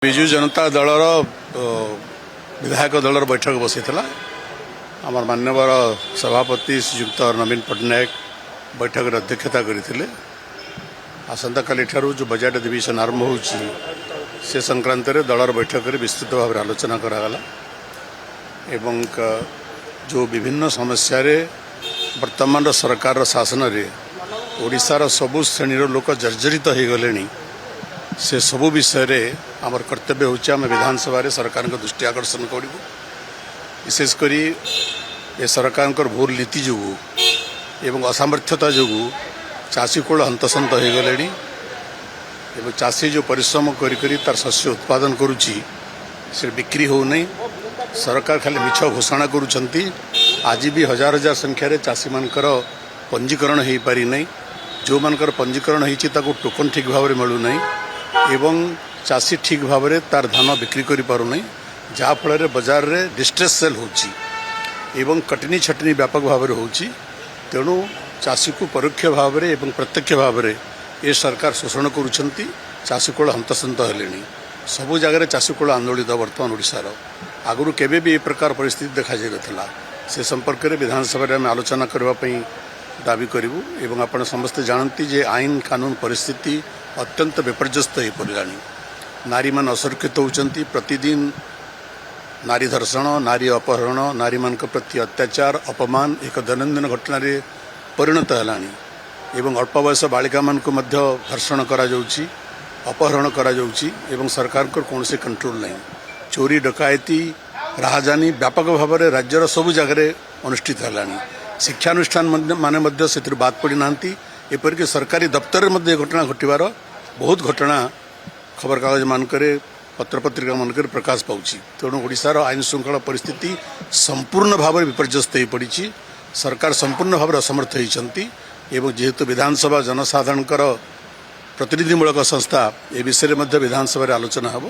विजु जनता दलर विधायक दलर बैठक बसी आमर मान्यवर सभापति श्रीयुक्त नवीन पट्टनायक बैठक अध्यक्षता करते आसंता काली ठारू जो बजेट अधिवेशन आरंभ हो संक्रांत दलर बैठक में विस्तृत भाव में आलोचना करागला एवं जो विभिन्न समस्या वर्तमान सरकार शासन रे ओडिशार सबु श्रेणीर लोक जर्जरित हो गले से सबु विषय आमर कर्तव्य होची आम विधानसभा सरकार दृष्टि आकर्षण करूँ विशेषकर ये सरकार भूल नीति जो एवं असामर्थ्यता जो चाषी कूल हंतसंत हो गले चाषी जो परिश्रम करी तार शस्य उत्पादन करुच्ची से बिक्री हो नहीं सरकार खाली मिछ घोषणा करुँच आज भी हजार हजार संख्यार चाषी मानकर पंजीकरण हो पारि नहीं जो मानकर पंजीकरण होती टोकन ठीक भाव में मिलूना एवं चाषी ठीक भाव में तार धान बिक्री करि पारु नहीं जहाँफल बजार में डिस्ट्रेस सेल होची कटनी छटनी व्यापक भाव में होची तेणु चाषी को परोक्ष भाव में एवं प्रत्यक्ष भाव में ये सरकार शोषण करुँच चाषी कूल हंतसंत हेले सबु जगह चाषी कूल आंदोलित वर्तमान ओडिशार आगुरी केबे भी ए प्रकार परिस्थिति देखा जाता से संपर्क में विधानसभा में आलोचना करने दाबी करूँ एवं आपण समस्ते जानती जे आईन कानून परिस्थिति अत्यंत विपर्यस्त हो पड़ानी नारी मान असुरक्षित होती प्रतिदिन नारी धर्षण नारी अपहरण नारी मान प्रति अत्याचार अपमान एक दैनंदिन घटन परिणत है एवं अल्प बयस बालिका मान को धर्षण करा जाउची अपहरण करा जाउची एवं सरकार को कौन से कंट्रोल नहीं चोरी डकायती राहजानी व्यापक भाव में राज्यर सबु जगह अनुष्ठित है शिक्षानुष्ठान माने से बाद पड़ी ना एपरिक सरकारी दफ्तर में घटना घटवार बहुत घटना खबर कागज मानक पत्रपत्रिका मानक प्रकाश पाउछि तेणु ओडिशार आईन श्रृंखला परिस्थिति संपूर्ण भाव में विपर्यस्त हो पड़ी सरकार संपूर्ण भाव में असमर्थ होती एवं जेहेतु विधानसभा जनसाधारण प्रतिनिधिमूलक संस्था ए विषय में विधानसभा आलोचना हम।